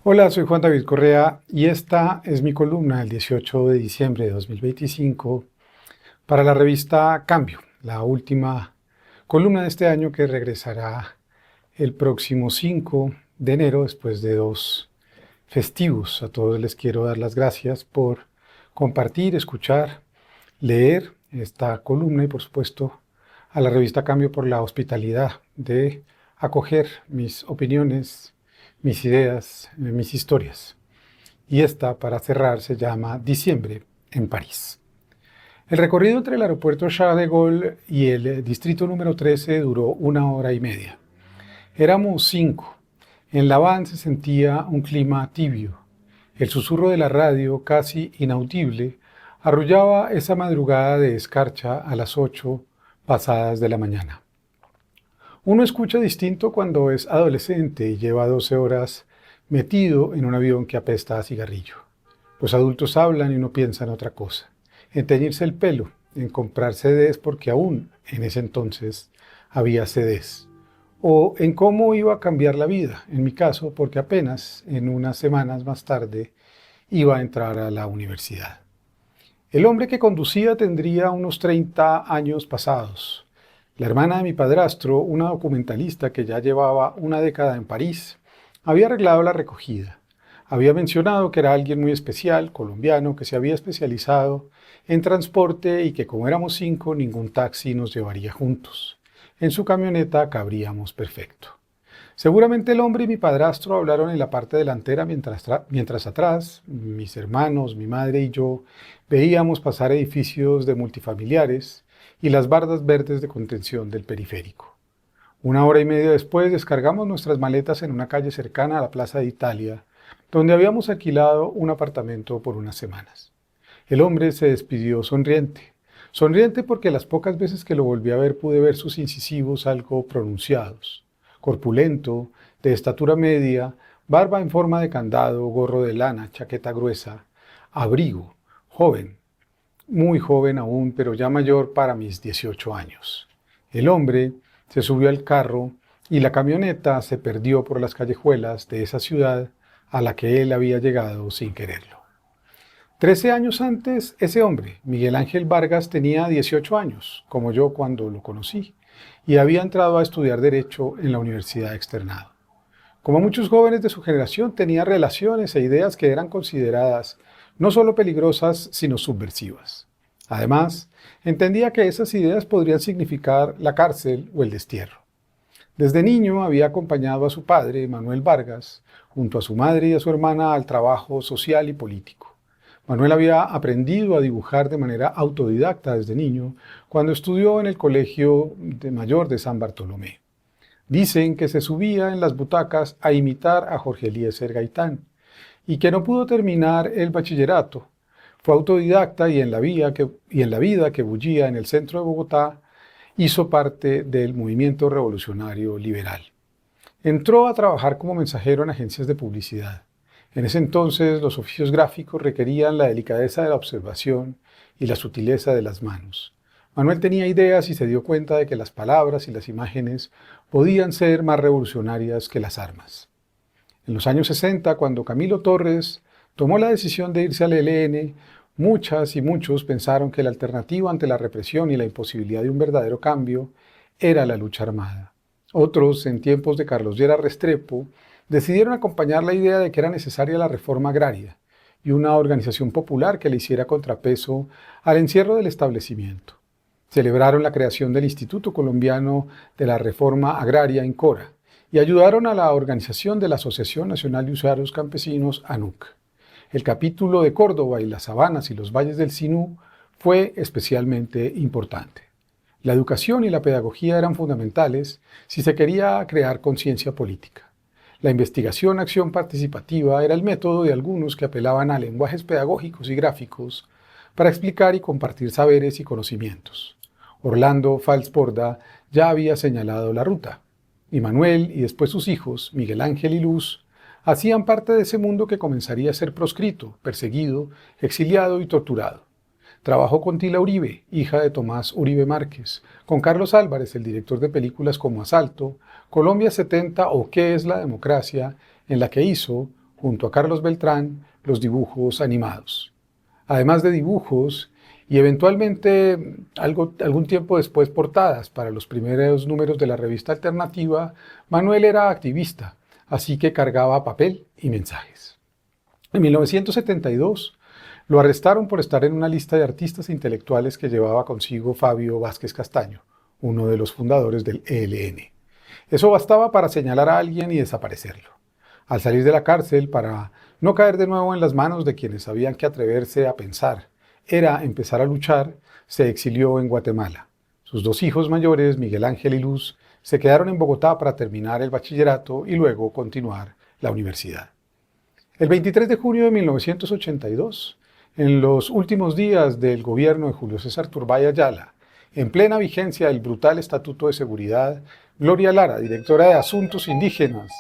Hola, soy Juan David Correa y esta es mi columna del 18 de diciembre de 2025 para la revista Cambio, la última columna de este año que regresará el próximo 5 de enero después de dos festivos. A todos les quiero dar las gracias por compartir, escuchar, leer esta columna y por supuesto a la revista Cambio por la hospitalidad de acoger mis opiniones, mis ideas, mis historias. Y esta, para cerrar, se llama Diciembre en París. El recorrido entre el aeropuerto Charles de Gaulle y el distrito número 13 duró 1 hora y media. Éramos 5. En la van se sentía un clima tibio. El susurro de la radio, casi inaudible, arrullaba esa madrugada de escarcha a las 8 pasadas de la mañana. Uno escucha distinto cuando es adolescente y lleva 12 horas metido en un avión que apesta a cigarrillo. Los adultos hablan y uno piensa en otra cosa, en teñirse el pelo, en comprar CDs porque aún en ese entonces había CDs, o en cómo iba a cambiar la vida, en mi caso porque apenas en unas semanas más tarde iba a entrar a la universidad. El hombre que conducía tendría unos 30 años pasados. La hermana de mi padrastro, una documentalista que ya llevaba una década en París, había arreglado la recogida. Había mencionado que era alguien muy especial, colombiano, que se había especializado en transporte y que como éramos 5, ningún taxi nos llevaría juntos. En su camioneta cabríamos perfecto. Seguramente el hombre y mi padrastro hablaron en la parte delantera mientras atrás, mis hermanos, mi madre y yo veíamos pasar edificios de multifamiliares y las bardas verdes de contención del periférico. 1 hora y media después descargamos nuestras maletas en una calle cercana a la Plaza de Italia, donde habíamos alquilado un apartamento por unas semanas. El hombre se despidió sonriente. Sonriente porque las pocas veces que lo volví a ver pude ver sus incisivos algo pronunciados. Corpulento, de estatura media, barba en forma de candado, gorro de lana, chaqueta gruesa, abrigo, joven, muy joven aún, pero ya mayor para mis 18 años. El hombre se subió al carro y la camioneta se perdió por las callejuelas de esa ciudad a la que él había llegado sin quererlo. 13 años antes, ese hombre, Miguel Ángel Vargas, tenía 18 años, como yo cuando lo conocí, y había entrado a estudiar Derecho en la Universidad Externado. Como muchos jóvenes de su generación, tenía relaciones e ideas que eran consideradas no solo peligrosas, sino subversivas. Además, entendía que esas ideas podrían significar la cárcel o el destierro. Desde niño había acompañado a su padre, Manuel Vargas, junto a su madre y a su hermana al trabajo social y político. Manuel había aprendido a dibujar de manera autodidacta desde niño cuando estudió en el Colegio Mayor de San Bartolomé. Dicen que se subía en las butacas a imitar a Jorge Eliezer Gaitán y que no pudo terminar el bachillerato. Fue autodidacta y en la vida que bullía en el centro de Bogotá hizo parte del movimiento revolucionario liberal. Entró a trabajar como mensajero en agencias de publicidad. En ese entonces los oficios gráficos requerían la delicadeza de la observación y la sutileza de las manos. Manuel tenía ideas y se dio cuenta de que las palabras y las imágenes podían ser más revolucionarias que las armas. En los años 60, cuando Camilo Torres tomó la decisión de irse al ELN, muchas y muchos pensaron que la alternativa ante la represión y la imposibilidad de un verdadero cambio era la lucha armada. Otros, en tiempos de Carlos Lleras Restrepo, decidieron acompañar la idea de que era necesaria la reforma agraria y una organización popular que le hiciera contrapeso al encierro del establecimiento. Celebraron la creación del Instituto Colombiano de la Reforma Agraria, INCORA, y ayudaron a la organización de la Asociación Nacional de Usuarios Campesinos, ANUC. El capítulo de Córdoba y las sabanas y los valles del Sinú fue especialmente importante. La educación y la pedagogía eran fundamentales si se quería crear conciencia política. La investigación-acción participativa era el método de algunos que apelaban a lenguajes pedagógicos y gráficos para explicar y compartir saberes y conocimientos. Orlando Falsborda ya había señalado la ruta, y Manuel y después sus hijos, Miguel Ángel y Luz, hacían parte de ese mundo que comenzaría a ser proscrito, perseguido, exiliado y torturado. Trabajó con Tila Uribe, hija de Tomás Uribe Márquez, con Carlos Álvarez, el director de películas como Asalto, Colombia 70 o ¿Qué es la democracia?, en la que hizo, junto a Carlos Beltrán, los dibujos animados. Además de dibujos y eventualmente algún tiempo después portadas para los primeros números de la revista alternativa, Manuel era activista, así que cargaba papel y mensajes. En 1972 lo arrestaron por estar en una lista de artistas intelectuales que llevaba consigo Fabio Vázquez Castaño, uno de los fundadores del ELN. Eso bastaba para señalar a alguien y desaparecerlo. Al salir de la cárcel, para no caer de nuevo en las manos de quienes sabían que atreverse a pensar era empezar a luchar, se exilió en Guatemala. Sus dos hijos mayores, Miguel Ángel y Luz, se quedaron en Bogotá para terminar el bachillerato y luego continuar la universidad. El 23 de junio de 1982, en los últimos días del gobierno de Julio César Turbay Ayala, en plena vigencia del brutal Estatuto de Seguridad, Gloria Lara, directora de Asuntos Indígenas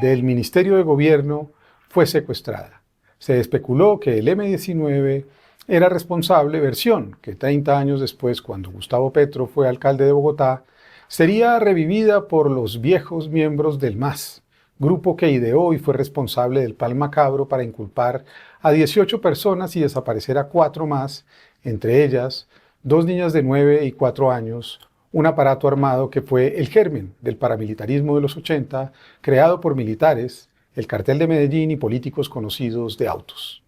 del Ministerio de Gobierno, fue secuestrada. Se especuló que el M-19 era responsable, versión que 30 años después, cuando Gustavo Petro fue alcalde de Bogotá, sería revivida por los viejos miembros del MAS, grupo que ideó y fue responsable del Plan Macabro para inculpar a 18 personas y desaparecer a 4 más, entre ellas 2 niñas de 9 y 4 años, un aparato armado que fue el germen del paramilitarismo de los 80, creado por militares, el cartel de Medellín y políticos conocidos de autos.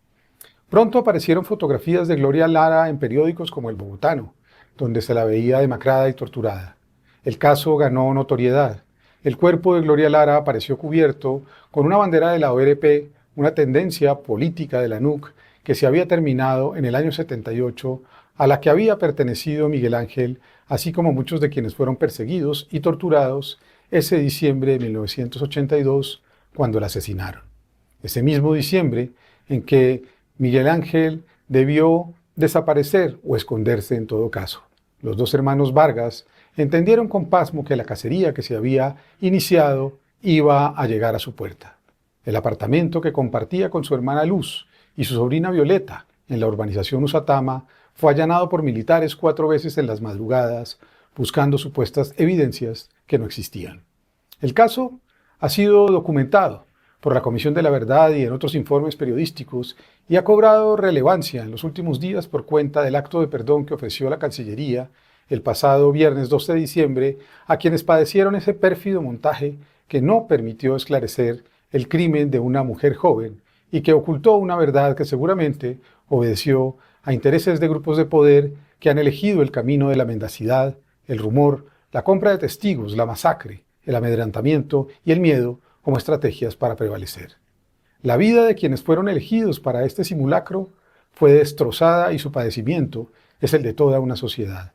Pronto aparecieron fotografías de Gloria Lara en periódicos como El Bogotano, donde se la veía demacrada y torturada. El caso ganó notoriedad. El cuerpo de Gloria Lara apareció cubierto con una bandera de la ORP, una tendencia política de la NUC que se había terminado en el año 78, a la que había pertenecido Miguel Ángel, así como muchos de quienes fueron perseguidos y torturados ese diciembre de 1982, cuando la asesinaron. Ese mismo diciembre en que Miguel Ángel debió desaparecer o esconderse en todo caso. Los dos hermanos Vargas entendieron con pasmo que la cacería que se había iniciado iba a llegar a su puerta. El apartamento que compartía con su hermana Luz y su sobrina Violeta en la urbanización Usatama fue allanado por militares 4 veces en las madrugadas, buscando supuestas evidencias que no existían. El caso ha sido documentado por la Comisión de la Verdad y en otros informes periodísticos y ha cobrado relevancia en los últimos días por cuenta del acto de perdón que ofreció la Cancillería el pasado viernes 12 de diciembre a quienes padecieron ese pérfido montaje que no permitió esclarecer el crimen de una mujer joven y que ocultó una verdad que seguramente obedeció a intereses de grupos de poder que han elegido el camino de la mendacidad, el rumor, la compra de testigos, la masacre, el amedrentamiento y el miedo como estrategias para prevalecer. La vida de quienes fueron elegidos para este simulacro fue destrozada y su padecimiento es el de toda una sociedad.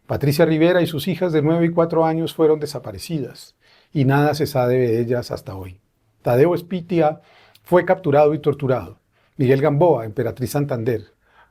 Patricia Rivera y sus hijas de 9 y 4 años fueron desaparecidas y nada se sabe de ellas hasta hoy. Tadeo Espitia fue capturado y torturado. Miguel Gamboa, Emperatriz Santander,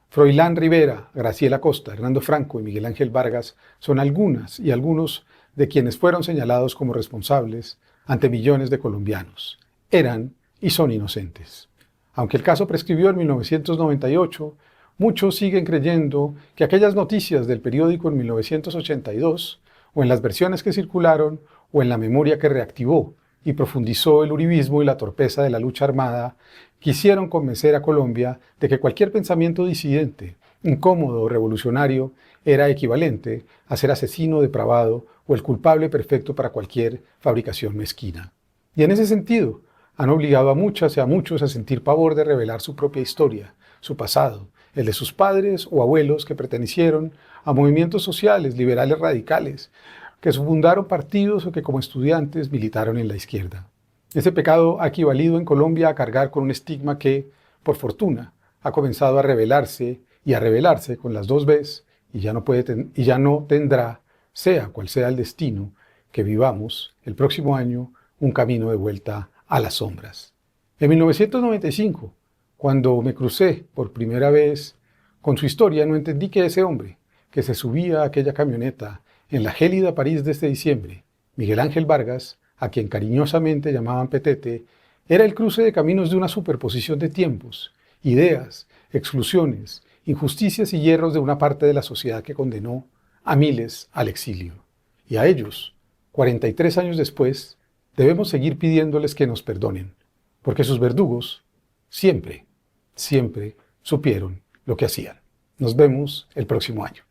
Froilán Rivera, Graciela Costa, Hernando Franco y Miguel Ángel Vargas son algunas y algunos de quienes fueron señalados como responsables ante millones de colombianos. Eran y son inocentes. Aunque el caso prescribió en 1998, muchos siguen creyendo que aquellas noticias del periódico en 1982, o en las versiones que circularon, o en la memoria que reactivó y profundizó el uribismo y la torpeza de la lucha armada, quisieron convencer a Colombia de que cualquier pensamiento disidente, incómodo o revolucionario era equivalente a ser asesino depravado o el culpable perfecto para cualquier fabricación mezquina. Y en ese sentido, han obligado a muchas y a muchos a sentir pavor de revelar su propia historia, su pasado, el de sus padres o abuelos que pertenecieron a movimientos sociales, liberales radicales, que fundaron partidos o que como estudiantes militaron en la izquierda. Ese pecado ha equivalido en Colombia a cargar con un estigma que, por fortuna, ha comenzado a revelarse y a revelarse con las 2 Bs y ya no tendrá, sea cual sea el destino, que vivamos el próximo año un camino de vuelta a las sombras. En 1995, cuando me crucé por primera vez con su historia, no entendí que ese hombre que se subía a aquella camioneta en la gélida París de este diciembre, Miguel Ángel Vargas, a quien cariñosamente llamaban Petete, era el cruce de caminos de una superposición de tiempos, ideas, exclusiones, injusticias y hierros de una parte de la sociedad que condenó a miles al exilio. Y a ellos, 43 años después, debemos seguir pidiéndoles que nos perdonen, porque sus verdugos siempre, siempre supieron lo que hacían. Nos vemos el próximo año.